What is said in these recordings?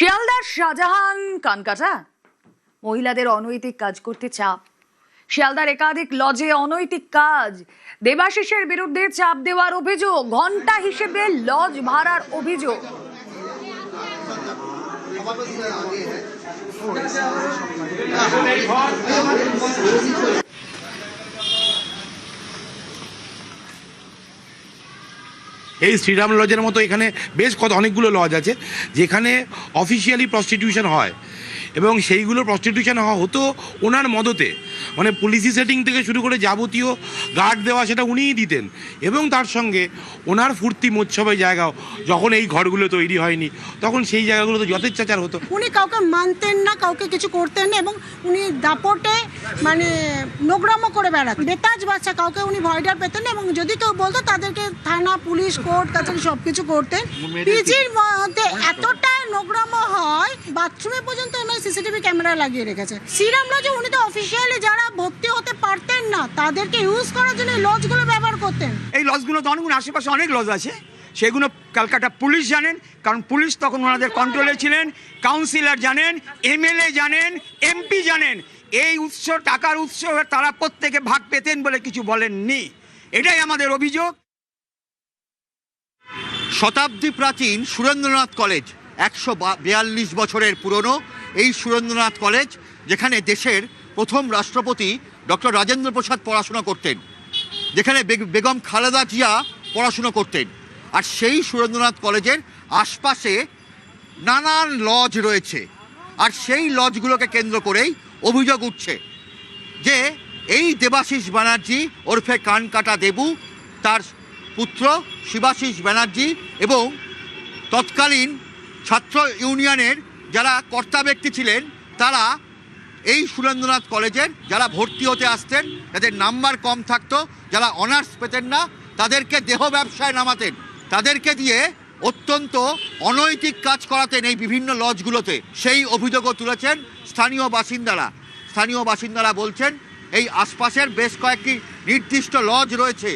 শিয়ালদার শাহজাহান কানকাটা মহিলাদের অনৈতিক কাজ করতে চাপ। শিয়ালদার একাধিক লজে অনৈতিক কাজ, দেবাশিসের বিরুদ্ধে চাপ দেওয়ার অভিযোগ, ঘন্টা হিসেবে লজ ভাড়ার অভিযোগ। এই শ্রীরাম লজের মতো এখানে বেশ অনেকগুলো লজ আছে যেখানে অফিসিয়ালি প্রস্টিটিউশন হয় এবং সেইগুলো প্রস্টিটিউশন হতো ওনার মদতে, মানে পুলিশি সেটিং থেকে শুরু করে যাবতীয় গার্ড দেওয়া সেটা উনিই দিতেন এবং তার সঙ্গে ওনার ফুর্তি মোৎসবের জায়গাও যখন এই ঘরগুলো তৈরি হয়নি তখন সেই জায়গাগুলোতে যথেচ্ছাচার হতো। উনি কাউকে মানতেন না, কাউকে কিছু করতেন না এবং উনি দাপটে মানে নোংরামো করে বেড়াতেন। বেতাজ বাচ্চা কাউকে উনি ভয়ডার পেতেন না এবং যদি কেউ বলতো তাদেরকে থানা, পুলিশ, কোর্ট কাছারি সব কিছু করতেন। পিজির মধ্যে এতটা নোংরামো হয়, বাথরুমে পর্যন্ত সিসিটিভি ক্যামেরা লাগিয়ে রেখেছে। শ্রীরাম লজে উনি তো অফিসিয়ালি যারা ভর্তি হতে পারতেন না তাদেরকে ইউজ করার জন্য লজগুলো ব্যবহার করতেন। এই লজগুলো তো অনেকগুলো আশেপাশে অনেক লজ আছে, সেগুলো ক্যালকাটা পুলিশ জানেন, কারণ পুলিশ তখন ওনাদের কন্ট্রোলে ছিলেন। কাউন্সিলর জানেন, এমএলএ জানেন, এমপি জানেন। এই উৎস, টাকার উৎস তারা প্রত্যেকে ভাগ পেতেন বলে কিছু বলেননি, এটাই আমাদের অভিযোগ। শতাব্দী প্রাচীন সুরেন্দ্রনাথ কলেজ, 142 বছরের পুরনো এই সুরেন্দ্রনাথ কলেজ, যেখানে দেশের প্রথম রাষ্ট্রপতি ডক্টর রাজেন্দ্র প্রসাদ পড়াশোনা করতেন, যেখানে বেগম খালেদা জিয়া পড়াশোনা করতেন। আর সেই সুরেন্দ্রনাথ কলেজের আশপাশে নানান লজ রয়েছে, আর সেই লজগুলোকে কেন্দ্র করেই অভিযোগ উঠছে যে এই দেবাশিস ব্যানার্জি ওরফে কানকাটা দেবু, তার পুত্র শিবাশিস ব্যানার্জি এবং তৎকালীন ছাত্র ইউনিয়নের যারা কর্তা ব্যক্তি ছিলেন, তারা এই সুরেন্দ্রনাথ কলেজের যারা ভর্তি হতে আসতেন, যাদের নাম্বার কম থাকতো, যারা অনার্স পেতেন না, তাদেরকে দেহ ব্যবসায় নামাতেন, তাদেরকে দিয়ে অত্যন্ত অনৈতিক কাজ করাতেন এই বিভিন্ন লজগুলোতে। সেই অভিযোগও তুলেছেন স্থানীয় বাসিন্দারা। স্থানীয় বাসিন্দারা বলছেন এই আশপাশের বেশ কয়েকটি নির্দিষ্ট লজ রয়েছে,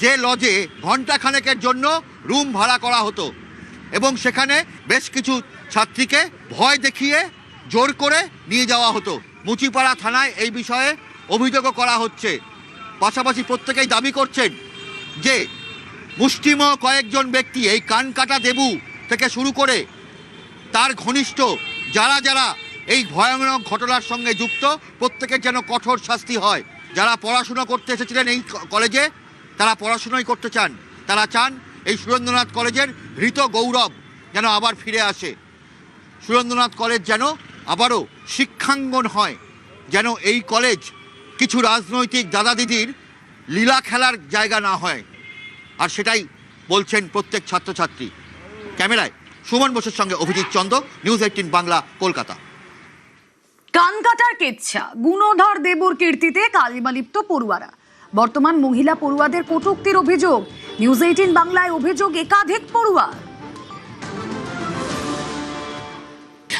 যে লজে ঘণ্টাখানেকের জন্য রুম ভাড়া করা হতো এবং সেখানে বেশ কিছু ছাত্রীকে ভয় দেখিয়ে জোর করে নিয়ে যাওয়া হতো। মুচিপাড়া থানায় এই বিষয়ে অভিযোগও করা হচ্ছে। পাশাপাশি প্রত্যেকেই দাবি করছেন যে মুষ্টিমেয় কয়েকজন ব্যক্তি, এই কানকাটা দেবু থেকে শুরু করে তার ঘনিষ্ঠ যারা যারা এই ভয়ানক ঘটনার সঙ্গে যুক্ত, প্রত্যেকের যেন কঠোর শাস্তি হয়। যারা পড়াশোনা করতে এসেছিলেন এই কলেজে, তারা পড়াশোনাই করতে চান, তারা চান এই সুরেন্দ্রনাথ কলেজের হৃত গৌরব যেন আবার ফিরে আসে। সুরেন্দ্রনাথ কলেজ যেন আবারও শিক্ষাঙ্গন হয়, যেন এই কলেজ কিছু রাজনৈতিক দাদা দিদির লীলা খেলার জায়গা না হয়। আর সেটাই বলছেন প্রত্যেক ছাত্রছাত্রী। ক্যামেরায় সুমন বোসের সঙ্গে অভিজিৎ চন্দ্র, নিউজ 18 বাংলা, কলকাতা। কানকাটার কেচ্ছা, গুণধর দেবুর কীর্তিতে কালিমালিপ্ত পড়ুয়ারা। বর্তমান মহিলা পড়ুয়াদের কটূক্তির অভিযোগ। নিউজ 18 বাংলায় অভিযোগ একাধিক পড়ুয়া।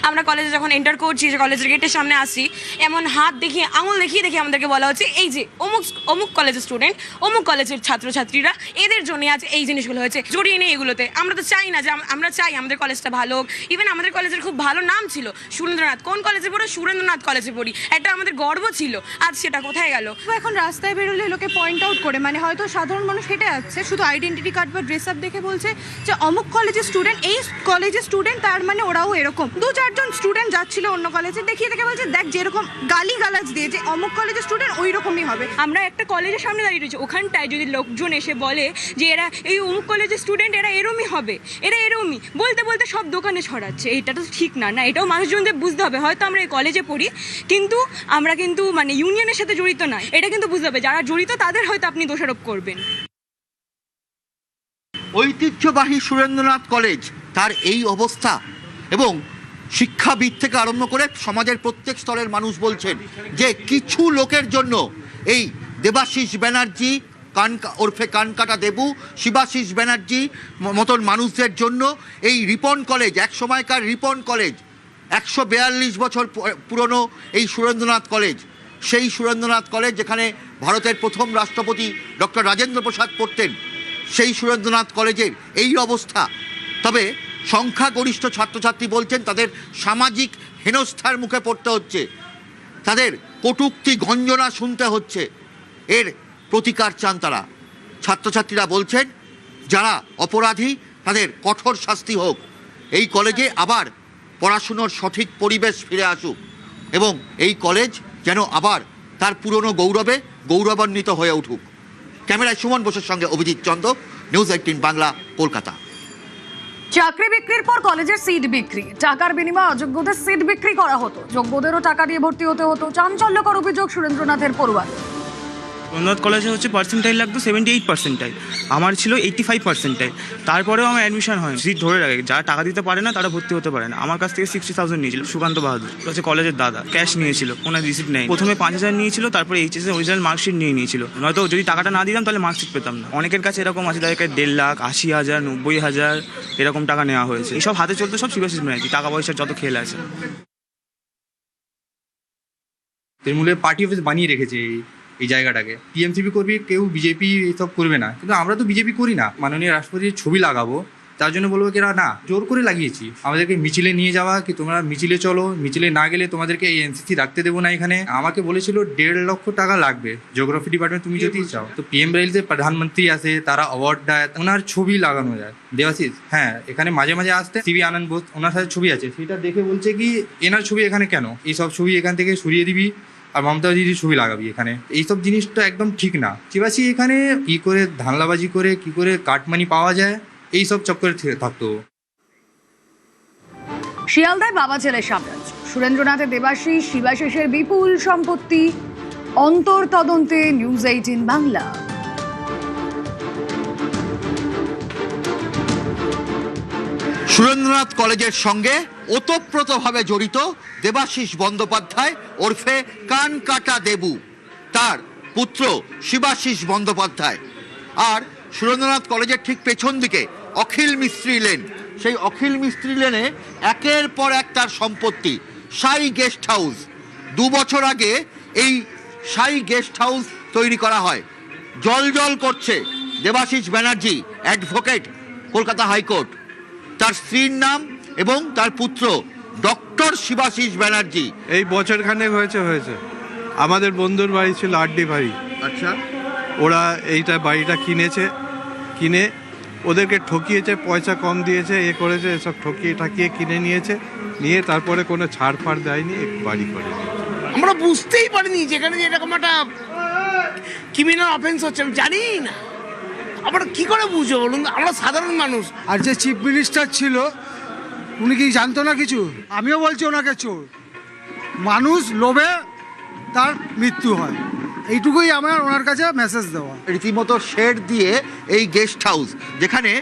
আমরা কলেজে যখন এন্টার করছি, যে কলেজের গেটের সামনে আসি, এমন হাত দেখিয়ে, আঙুল দেখিয়ে আমাদেরকে বলা হচ্ছে এই যে অমুক অমুক কলেজের স্টুডেন্ট, অমুক কলেজের ছাত্রছাত্রীরা, এদের জন্য আজ এই জিনিসগুলো হয়েছে, জড়িয়ে নেই এগুলোতে। আমরা তো চাই না যে, আমরা চাই আমাদের কলেজটা ভালো হোক। ইভেন আমাদের কলেজের খুব ভালো নাম ছিল, সুরেন্দ্রনাথ। কোন কলেজে পড়ো? সুরেন্দ্রনাথ কলেজে পড়ি, এটা আমাদের গর্ব ছিল। আজ সেটা কোথায় গেল? এখন রাস্তায় বেরোলে লোকে পয়েন্ট আউট করে, মানে হয়তো সাধারণ মানুষ হেঁটে যাচ্ছে, শুধু আইডেন্টিটি কার্ড বা ড্রেস আপ দেখে বলছে যে অমুক কলেজের স্টুডেন্ট, এই কলেজের স্টুডেন্ট, তার মানে ওরাও এরকম। 2-4 জন স্টুডেন্ট যাচ্ছিল অন্য কলেজে, দেখিয়ে দেখে বলছে দেখ যেরকম গালি গালাজ দিয়ে যে অমুক কলেজের স্টুডেন্ট ওই রকমই হবে। আমরা একটা কলেজের সামনে দাঁড়িয়ে রয়েছি, ওখানটায় যদি লোকজন এসে বলে যে এরা এই অমুক কলেজের স্টুডেন্ট, এরা এরমই হবে, এরা এরমই, বলতে বলতে সব দোকানে ছড়াচ্ছে, এটা তো ঠিক না। না, এটাও মানুষজনদের বুঝতে হবে। হয়তো আমরা এই কলেজে পড়ি, কিন্তু আমরা কিন্তু মানে ইউনিয়নের সাথে জড়িত নয়, এটা কিন্তু বুঝতে হবে। যারা জড়িত তাদের হয়তো আপনি দোষারোপ করবেন। ঐতিহ্যবাহী সুরেন্দ্রনাথ কলেজ, তার এই অবস্থা, এবং শিক্ষাবিদ থেকে আরম্ভ করে সমাজের প্রত্যেক স্তরের মানুষ বলছেন যে কিছু লোকের জন্য এই দেবাশিস ব্যানার্জি ওরফে কানকাটা দেবু, শিবাশিস ব্যানার্জি মতন মানুষদের জন্য এই রিপন কলেজ, এক সময়কার রিপন কলেজ, 142 বছর পুরনো এই সুরেন্দ্রনাথ কলেজ, সেই সুরেন্দ্রনাথ কলেজ যেখানে ভারতের প্রথম রাষ্ট্রপতি ডক্টর রাজেন্দ্র প্রসাদ পড়তেন, সেই সুরেন্দ্রনাথ কলেজের এই অবস্থা। তবে সংখ্যাগরিষ্ঠ ছাত্রছাত্রী বলছেন তাদের সামাজিক হেনস্থার মুখে পড়তে হচ্ছে, তাদের কটূক্তি গঞ্জনা শুনতে হচ্ছে। এর প্রতিকার চান তারা। ছাত্রছাত্রীরা বলছেন যারা অপরাধী তাদের কঠোর শাস্তি হোক, এই কলেজে আবার পড়াশুনোর সঠিক পরিবেশ ফিরে আসুক এবং এই কলেজ যেন আবার তার পুরনো গৌরবে গৌরবান্বিত হয়ে উঠুক। ক্যামেরায় সুমন বোসের সঙ্গে অভিজিৎ চন্দ, নিউজ 18 বাংলা, কলকাতা। চাকরি বিক্রির পর কলেজের সিট বিক্রি, টাকার বিনিময়ে অযোগ্যদের সিট বিক্রি করা হতো, যোগ্যদেরও টাকা দিয়ে ভর্তি হতে হতো। চাঞ্চল্যকর অভিযোগ সুরেন্দ্রনাথের পড়ুয়া। সুরেন্দ্রনাথ কলেজে হচ্ছে পার্সেন্টাইল লাগতো 78%, আমার ছিল 85%। তারপরেও আমার অ্যাডমিশন হয়, সিট ধরে রাখে। যারা টাকা দিতে পারে না তারা ভর্তি হতে পারে না। আমার কাছ থেকে 60,000 নিয়েছিল সুকান্ত বাহাদুর, হচ্ছে কলেজের দাদা, ক্যাশ নিয়েছিল, কোনো রিসিপ্ট নেই। প্রথমে 5,000 নিয়েছিল, তারপরে এইচএস এর অরিজিনাল মার্কশিট নিয়েছিল। নয়তো যদি টাকাটা না দিতাম তাহলে মার্কশিট পেতাম না। অনেকের কাছে এরকম আছে তাদেরকে 1.5 লাখ, 80,000, 90,000 এরকম টাকা নেওয়া হয়েছে। এইসব হাতে চলতে সব শিবাশিস ব্যানার্জি, টাকা পয়সার যত খেল আছে। তৃণমূলের পার্টি অফিস বানিয়ে রেখেছে এই জায়গাটাকে। টিএমসিপি করবি, কেউ বিজেপি এসব করবে না, কিন্তু আমরা তো বিজেপি করি না। মাননীয় রাষ্ট্রপতির ছবি লাগাবো, তার জন্য বলবো কি না, জোর করে লাগিয়েছি। আমাদেরকে মিছিলে নিয়ে যাওয়া, কি তোমরা মিছিলে চলো, মিছিলে না গেলে তোমাদেরকে এই এনসিসি রাখতে দেবো না এখানে। আমাকে বলেছিল 1.5 লক্ষ টাকা লাগবে জিওগ্রাফি ডিপার্টমেন্ট তুমি যদি চাও। তো পিএম রাইলসে প্রধানমন্ত্রী আসে, তারা অ্যাওয়ার্ড দেয়, ওনার ছবি লাগানো যায়। দেবাশিস, হ্যাঁ, এখানে মাঝে মাঝে আসতে সিবি আনন্দ বোস, ওনার সাথে ছবি আছে, সেটা দেখে বলছে কি এনার ছবি এখানে কেন, এইসব ছবি এখান থেকে সরিয়ে দিবি আর মমতা দিদির ছবি লাগাবি এখানে। এইসব জিনিসটা একদম ঠিক না। চিবাসি এখানে কি করে ধান্দাবাজি করে, কি করে কাটমানি পাওয়া যায়, এইসব চক্করে থাকতো। শিয়ালদায় বাবা ছেলের সাম্রাজ্য, সুরেন্দ্রনাথের দেবাশিস শিবাশিসের বিপুল সম্পত্তি, অন্তর তদন্তে নিউজ 18 বাংলা। সুরেন্দ্রনাথ কলেজের সঙ্গে ওতপ্রোতভাবে জড়িত দেবাশিস বন্দ্যোপাধ্যায় ওরফে কান কাটা দেবু, তার পুত্র শিবাশিস বন্দ্যোপাধ্যায়। আর সুরেন্দ্রনাথ কলেজের ঠিক পেছন দিকে অখিল মিস্ত্রি লেন, সেই অখিল মিস্ত্রি লেনে একের পর এক তার সম্পত্তি। সাই গেস্ট হাউস, 2 বছর আগে এই সাই গেস্ট হাউস তৈরি করা হয়। জল জল করছে দেবাশিস ব্যানার্জি, অ্যাডভোকেট, কলকাতা হাইকোর্ট। তার স্ত্রীর নাম এবং তার পুত্র ডক্টর শিবাশিস ব্যানার্জি। এই বছরখানেক হয়েছে। আমাদের বন্ধুর বাড়ি ছিল আড্ডি বাড়ি। আচ্ছা, ওরা এইটা বাড়িটা কিনে ওদেরকে ঠকিয়েছে, পয়সা কম দিয়েছে, করেছে, এসব ঠাকিয়ে কিনে নিয়ে তারপরে কোনো ছাড় ফাড় দেয়নি, বাড়ি করে নিয়েছে। আমরা বুঝতেই পারিনি যেখানে যে এরকম একটা ক্রিমিনাল অফেন্স হচ্ছে, আমি জানি না। আমরা কি করে বুঝবো বলুন, আমরা সাধারণ মানুষ। আর যে চিফ মিনিস্টার ছিল উনি কি জানতো না কিছু? আমিও বলছি ওনাকে চোর। মানুষ লোভে তার মৃত্যু হয়, এইটুকুই আমার ওনার কাছে মেসেজ দেওয়া। রীতিমতো শেড দিয়ে এই গেস্ট হাউস, যেখানে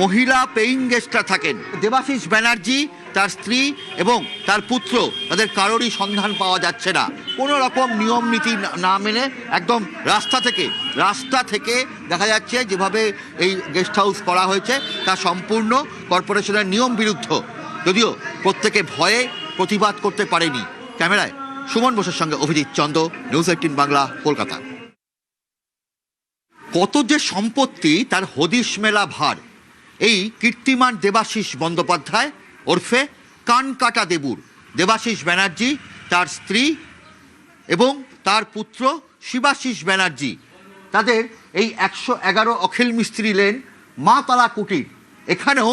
মহিলা পেইং গেস্টরা থাকেন। দেবাশিস ব্যানার্জি, তার স্ত্রী এবং তার পুত্র, তাদের কারোরই সন্ধান পাওয়া যাচ্ছে না। কোনো রকম নিয়ম নীতি না মেনে একদম রাস্তা থেকে দেখা যাচ্ছে যেভাবে এই গেস্ট হাউস করা হয়েছে তা সম্পূর্ণ কর্পোরেশনের নিয়ম বিরুদ্ধ, যদিও প্রত্যেকে ভয়ে প্রতিবাদ করতে পারেনি। ক্যামেরায় সুমন বোসের সঙ্গে অভিজিৎ চন্দ, নিউজ 18 বাংলা, কলকাতা। কত যে সম্পত্তি, তার হদিশ মেলা ভার এই কীর্তিমান দেবাশিস বন্দ্যোপাধ্যায় ওরফে কান কাটা দেবুর। দেবাশিস ব্যানার্জি, তার স্ত্রী এবং তার পুত্র শিবাশিস ব্যানার্জি, তাদের এই 111 অখিল মিস্ত্রি লেন মা তারা কুটির, এখানেও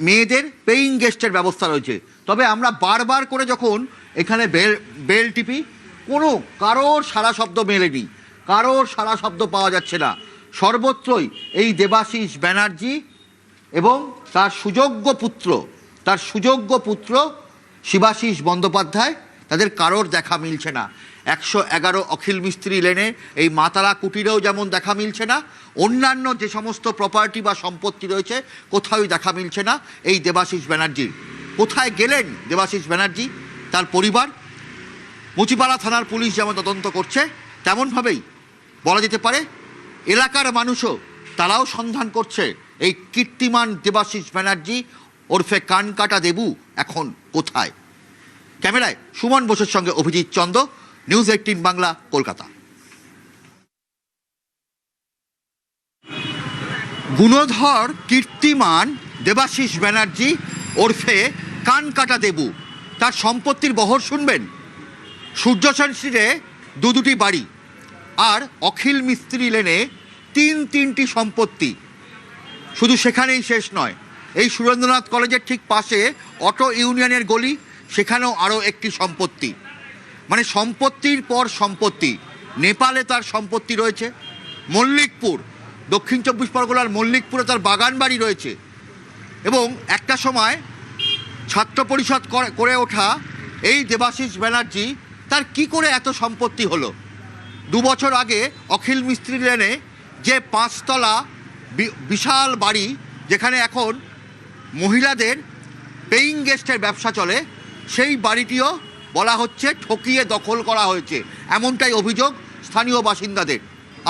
মেয়েদের পেইং গেস্টের ব্যবস্থা রয়েছে। তবে আমরা বারবার করে যখন এখানে বেল টিপি, কারোর সারা শব্দ মেলেনি, কারোর সারা শব্দ পাওয়া যাচ্ছে না। সর্বত্রই এই দেবাশিস ব্যানার্জি এবং তার সুযোগ্য পুত্র শিবাশিস বন্দ্যোপাধ্যায়, তাদের কারোর দেখা মিলছে না। 111 অখিল মিস্ত্রি লেনে এই মাতারা কুটিরেও যেমন দেখা মিলছে না, অন্যান্য যে সমস্ত প্রপার্টি বা সম্পত্তি রয়েছে কোথাওই দেখা মিলছে না এই দেবাশিস ব্যানার্জির। কোথায় গেলেন দেবাশিস ব্যানার্জি, তার পরিবার? মুচিপাড়া থানার পুলিশ যেমন তদন্ত করছে, তেমনভাবেই বলা যেতে পারে এলাকার মানুষও তারাও সন্ধান করছে এই কীর্তিমান দেবাশিস ব্যানার্জি ওরফে কানকাটা দেবু এখন কোথায়। ক্যামেরায় সুমন বোসের সঙ্গে অভিজিৎ চন্দ, নিউজ 18 বাংলা, কলকাতা। গুণধর কীর্তিমান দেবাশিস ব্যানার্জি ওরফে কানকাটা দেবু, তার সম্পত্তির বহর শুনবেন। সূর্যসেন স্ট্রিটে দুটি বাড়ি আর অখিল মিস্ত্রি লেনে তিনটি সম্পত্তি। শুধু সেখানেই শেষ নয়, এই সুরেন্দ্রনাথ কলেজের ঠিক পাশে অটো ইউনিয়নের গলি, সেখানেও আরও একটি সম্পত্তি। মানে সম্পত্তির পর সম্পত্তি। নেপালে তার সম্পত্তি রয়েছে, মল্লিকপুর দক্ষিণ 24 পরগনার মল্লিকপুরে তার বাগান বাড়ি রয়েছে। এবং একটা সময় ছাত্র পরিষদ করে ওঠা এই দেবাশিস ব্যানার্জি, তার কি করে এত সম্পত্তি হলো? 2 বছর আগে অখিল মিস্ত্রি লেনে যে 5 তলা বিশাল বাড়ি, যেখানে এখন মহিলাদের পেইং গেস্টের ব্যবসা চলে, সেই বাড়িটিও বলা হচ্ছে ঠকিয়ে দখল করা হয়েছে, এমনটাই অভিযোগ স্থানীয় বাসিন্দাদের।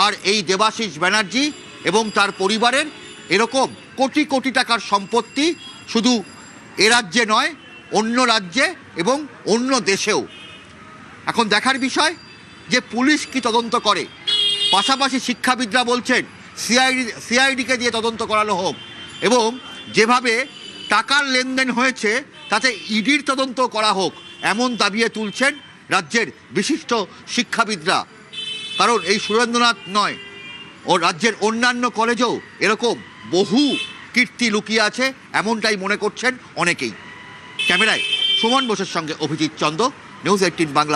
আর এই দেবাশিস ব্যানার্জি এবং তার পরিবারের এরকম কোটি কোটি টাকার সম্পত্তি শুধু এ রাজ্যে নয়, অন্য রাজ্যে এবং অন্য দেশেও। এখন দেখার বিষয় যে পুলিশ কি তদন্ত করে। পাশাপাশি শিক্ষাবিদরা বলছেন সিআইডিকে দিয়ে তদন্ত করানো হোক, এবং যেভাবে টাকার লেনদেন হয়েছে তাতে ইডির তদন্ত করা হোক, এমন দাবিয়ে তুলছেন রাজ্যের বিশিষ্ট শিক্ষাবিদরা। কারণ এই সুরেন্দ্রনাথ নয়, ও রাজ্যের অন্যান্য কলেজেও এরকম বহু কীর্তি লুকিয়ে আছে, এমনটাই মনে করছেন অনেকেই। ক্যামেরায় সুমন বোসের সঙ্গে অভিজিৎ চন্দ, নিউজ 18 বাংলা।